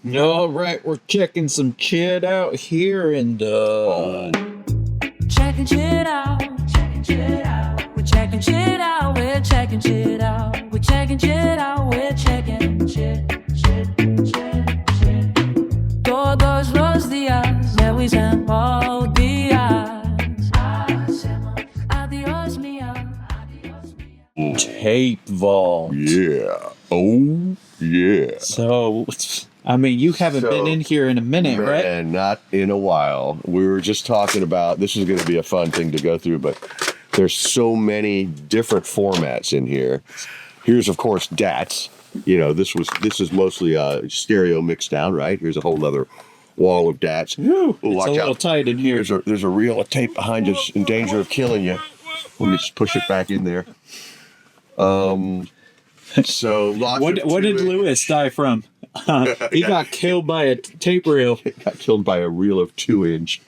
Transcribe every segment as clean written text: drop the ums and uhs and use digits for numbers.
All right, we're checking some chit out here, and Checking chit out, checking chit out. We're checking chit out, we're checking chit out. We're checking chit out, we're checking chit. Todos los días revisamos días. Adiós mía, adiós mía. tape vault. Yeah. Oh, yeah. So, I mean, you haven't been in here in a minute, right? And not in a while. We were just talking about, this is going to be a fun thing to go through, but there's so many different formats in here. Here's, of course, DATs. You know, this is mostly stereo mixed down, right? Here's a whole other wall of DATs. Ooh, it's watch a little out. tight in here. There's a reel of tape behind us in danger of killing you. Let me just push it back in there. So lots What did Lewis die from? He got killed by a tape reel. Got killed by a reel of 2-inch.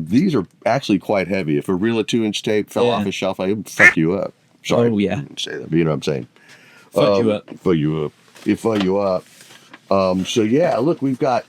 These are actually quite heavy. If a reel of 2-inch tape fell off a shelf, I would fuck you up. Sorry, Oh, yeah. I didn't say that, but you know what I'm saying. Fuck you up. Fuck you up. It fuck you up. So yeah, look, we've got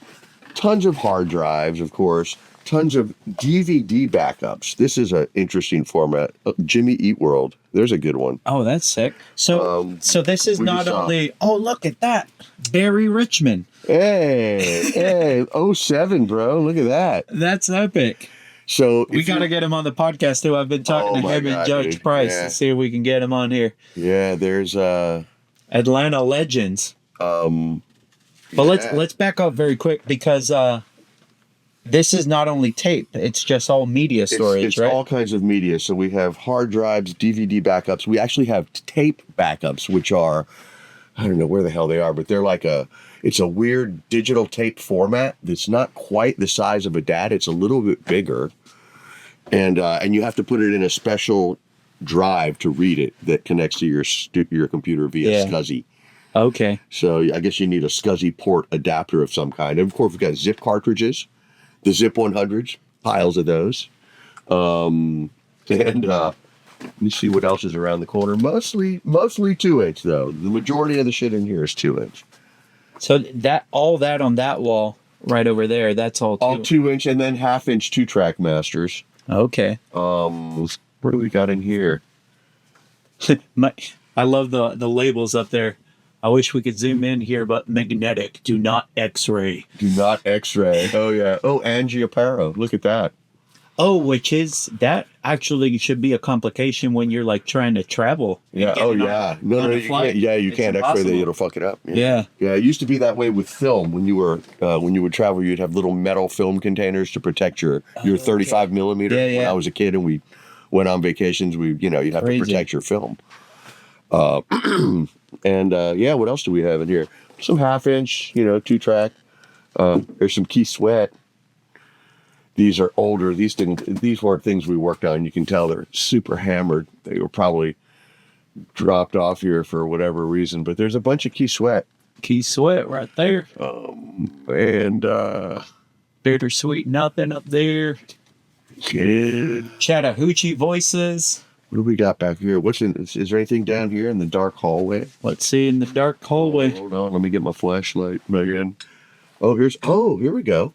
tons of hard drives, of course, tons of DVD backups. This is an interesting format. Jimmy Eat World. There's a good one. Oh, that's sick. So, so this is we not just saw- only. Oh, look at that, Barry Richmond. Hey, 07, bro. Look at that. That's epic. So We if got to you- get him on the podcast too. I've been talking Oh to my him and God, Judge dude. Price Yeah. to see if we can get him on here. Yeah, there's Atlanta Legends. But let's back up very quick because this is not only tape; it's just all media storage, it's right? all kinds of media. So we have hard drives, DVD backups. We actually have tape backups, which are, I don't know where the hell they are, but they're like it's a weird digital tape format that's not quite the size of a DAT. It's a little bit bigger. And you have to put it in a special drive to read it that connects to your computer via SCSI. Okay. So I guess you need a SCSI port adapter of some kind. And of course, we've got zip cartridges, the Zip 100s, piles of those. And let me see what else is around the corner. Mostly 2-inch, though. The majority of the shit in here is 2-inch. So all that on that wall right over there, that's all. All 2-inch and then 1/2-inch 2-track masters. Okay. What do we got in here? I love the labels up there. I wish we could zoom in here, but magnetic. Do not X-ray. Do not X-ray. Oh, yeah. Oh, Angioparo. Look at that. Oh, which is that actually should be a complication when you're like trying to travel. Yeah. Get Oh, it on- yeah. No, on a you flight. can't. Yeah, you It's can't X-ray that. impossible. It'll fuck it up. Yeah. Yeah, it used to be that way with film. When you would travel, you'd have little metal film containers to protect your 35 millimeter. Yeah, yeah. When I was a kid and we went on vacations, you'd have Crazy. to protect your film. What else do we have in here? Some 1/2-inch, 2-track. There's some Key Sweat. These are older. These weren't things we worked on. You can tell they're super hammered. They were probably dropped off here for whatever reason. But there's a bunch of Key Sweat. Key Sweat right there. And Bittersweet nothing up there. Chattahoochee Voices. what do we got back here? Is there anything down here in the dark hallway? Let's see in the dark hallway. Hold on, let me get my flashlight, Megan. Here we go.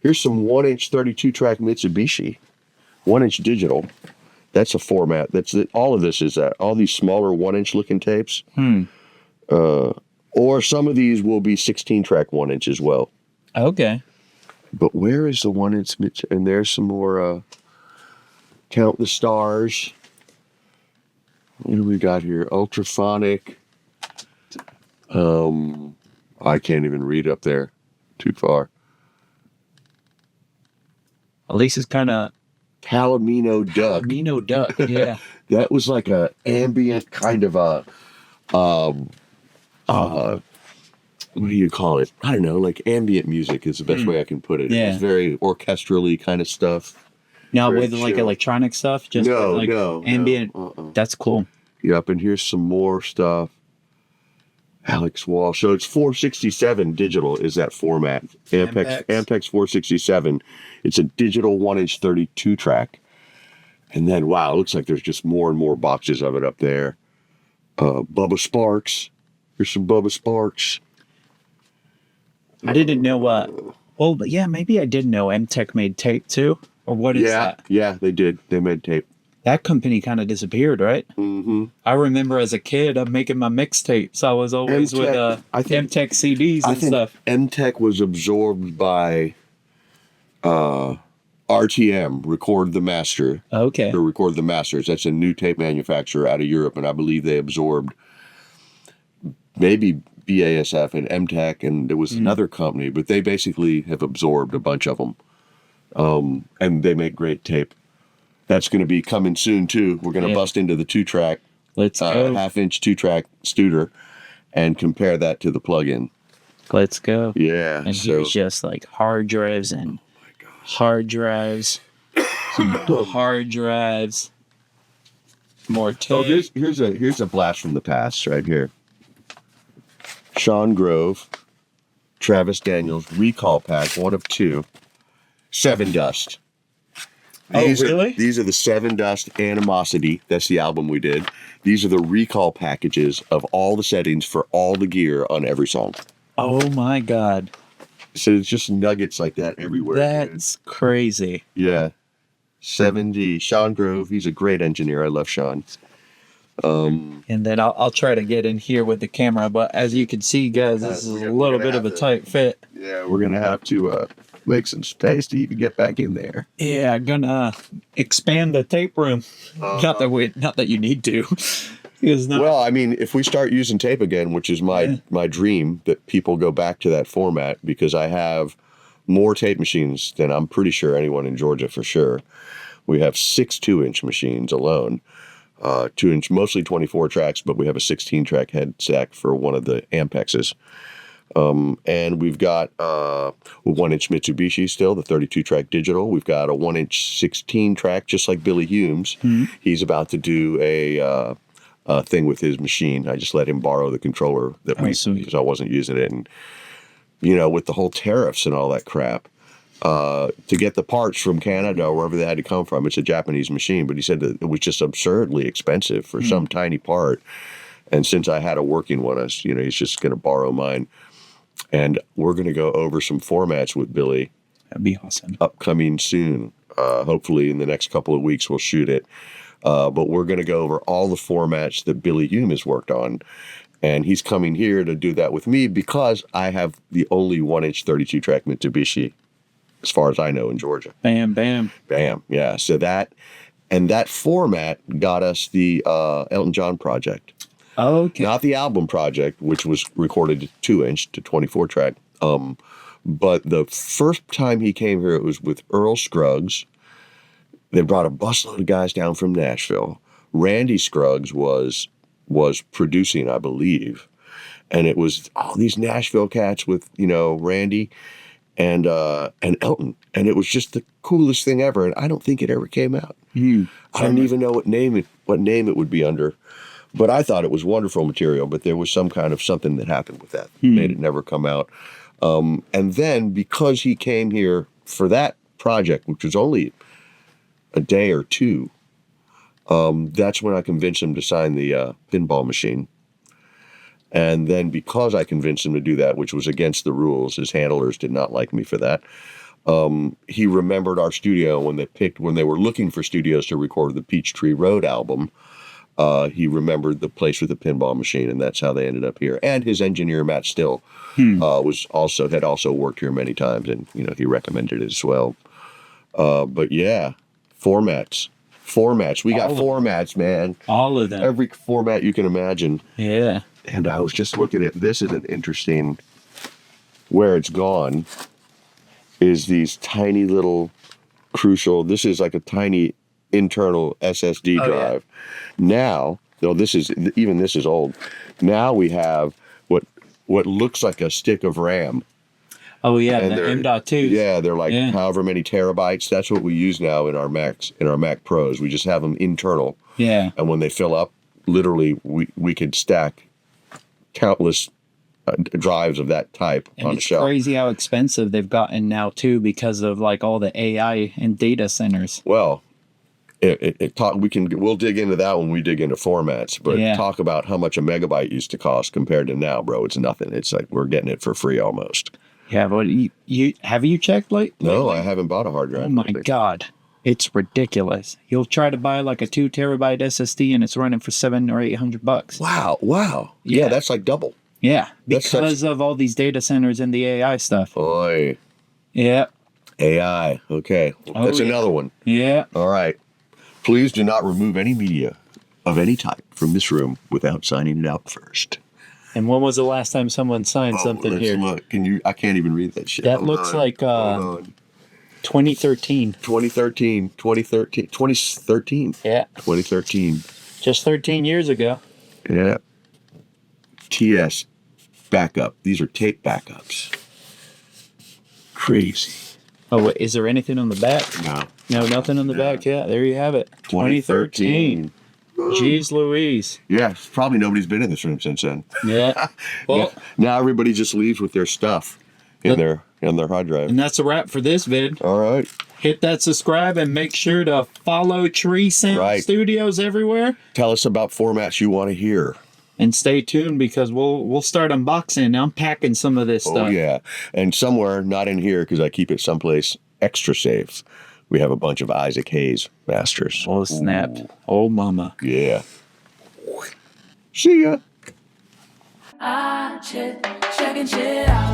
Here's some 1-inch 32-track Mitsubishi. 1-inch digital. That's a format. All of this is that. All these smaller 1-inch looking tapes. Or some of these will be 16-track 1-inch as well. Okay. But where is the 1-inch? And there's some more Count the Stars. What do we got here? Ultraphonic. I can't even read up there. Too far. At least it's kind of Palomino Duck. Mino Duck. Yeah. That was like a ambient kind of a what do you call it? I don't know, like ambient music is the best way I can put it. Yeah. It's very orchestrally kind of stuff. Now Very with like chill. electronic stuff, just No, like no, ambient. no, That's cool. Yep, and here's some more stuff. Alex Walsh. So it's 467 digital is that format. Ampex 467. It's a digital 1-inch 32 track. And then, wow, it looks like there's just more and more boxes of it up there. Bubba Sparks. Here's some Bubba Sparks. I didn't know what. Well, but yeah, maybe I did know MTech made tape too. Or what is that? Yeah, they did. They made tape. That company kind of disappeared, right? Mm-hmm. I remember as a kid, I'm making my mixtapes. I was always with MTech CDs and stuff. MTech was absorbed by RTM, Record the Master. Okay. Or Record the Masters. That's a new tape manufacturer out of Europe, and I believe they absorbed maybe BASF and MTech, and there was another company, but they basically have absorbed a bunch of them. And they make great tape. That's going to be coming soon, too. We're going to bust into the 2-track, Let's go. half-inch 2-track Studer, and compare that to the plug-in. Let's go. Yeah. And here's just like hard drives and hard drives, hard drives, more tape. Oh, here's a blast from the past right here. Sean Grove, Travis Daniels, Recall Pack, 1 of 2, 7 Dust. Really? These are the 7 Dust Animosity. That's the album we did. These are the recall packages of all the settings for all the gear on every song. Oh my God. So it's just nuggets like that everywhere. That's crazy. Yeah. 7D. Sean Grove, he's a great engineer. I love Sean. And then I'll try to get in here with the camera, but as you can see, guys, this is a little bit of a tight fit. Yeah, we're gonna have to make some space to even get back in there. Yeah, gonna expand the tape room. Not that you need to. Well, I mean, if we start using tape again, which is my dream, that people go back to that format, because I have more tape machines than I'm pretty sure anyone in Georgia for sure. We have 6 2-inch machines alone. 2-inch, mostly 24 tracks, but we have a 16-track head stack for one of the Ampexes. And we've got a 1-inch Mitsubishi still, the 32-track digital. We've got a 1-inch 16-track, just like Billy Humes. Mm-hmm. He's about to do a thing with his machine. I just let him borrow the controller because I wasn't using it. And, with the whole tariffs and all that crap, to get the parts from Canada or wherever they had to come from, it's a Japanese machine. But he said that it was just absurdly expensive for some tiny part. And since I had a working one, he's just going to borrow mine. And we're going to go over some formats with Billy. That'd be awesome. Upcoming soon. Hopefully in the next couple of weeks we'll shoot it. But we're going to go over all the formats that Billy Hume has worked on. And he's coming here to do that with me because I have the only 1-inch 32-track Mitsubishi, as far as I know, in Georgia. Bam, bam. Bam, yeah. So that format got us the Elton John project. Oh, okay. Not the album project, which was recorded 2-inch to 24-track. But the first time he came here, it was with Earl Scruggs. They brought a busload of guys down from Nashville. Randy Scruggs was producing, I believe. And it was all these Nashville cats with, Randy and Elton. And it was just the coolest thing ever. And I don't think it ever came out. I don't even know what name it would be under. But I thought it was wonderful material, but there was some kind of something that happened with that. Made it never come out. And then because he came here for that project, which was only a day or two, that's when I convinced him to sign the pinball machine. And then because I convinced him to do that, which was against the rules, his handlers did not like me for that. He remembered our studio when they were looking for studios to record the Peachtree Road album. He remembered the place with the pinball machine, and that's how they ended up here. And his engineer, Matt Still, had also worked here many times, and he recommended it as well. But yeah, formats. We got formats, man. All of them. Every format you can imagine. Yeah. And I was just looking at this. Is an interesting. Where it's gone is these tiny little crucial. This is like a tiny internal SSD drive. Yeah. Now, though this is old. Now we have what looks like a stick of RAM. Oh yeah, and the M.2s. Yeah, they're like however many terabytes. That's what we use now in our Macs, in our Mac Pros. We just have them internal. Yeah. And when they fill up, literally we could stack countless drives of that type on a shelf. It's crazy how expensive they've gotten now too because of like all the AI and data centers. Well, we'll dig into that when we dig into formats, but talk about how much a megabyte used to cost compared to now, bro. It's nothing. It's like we're getting it for free almost. Yeah, but you have you checked No, lately? I haven't bought a hard drive. Oh my lately. God. It's ridiculous. You'll try to buy like a 2 terabyte SSD and it's running for $700 or $800. Wow. Yeah, Yeah. that's like double. Yeah, That's because of all these data centers and the AI stuff. Oy. Yeah, AI. Okay. Oh, That's yeah. another one. yeah. All right. Please do not remove any media of any type from this room without signing it out first. And when was the last time someone signed something let's here? Look. I can't even read that shit. That Hold looks on. like Hold on. 2013. 2013. 2013. Yeah, 2013. just 13 years ago. Yeah. TS backup. These are tape backups. Crazy. Oh, wait, is there anything on the back? No. No, nothing on the back. Yeah, there you have it. 2013. Jeez Louise. Yeah, probably nobody's been in this room since then. Yeah. Well, Now everybody just leaves with their stuff in their hard drive. and that's a wrap for this vid. All right. Hit that subscribe and make sure to follow Tree Sound Right. Studios everywhere. Tell us about formats you want to hear. And stay tuned because we'll start unboxing, unpacking some of this Oh stuff. yeah, and somewhere not in here because I keep it someplace extra safe. We have a bunch of Isaac Hayes masters. Oh, snap. Oh, mama. Yeah. See ya. Checking shit out.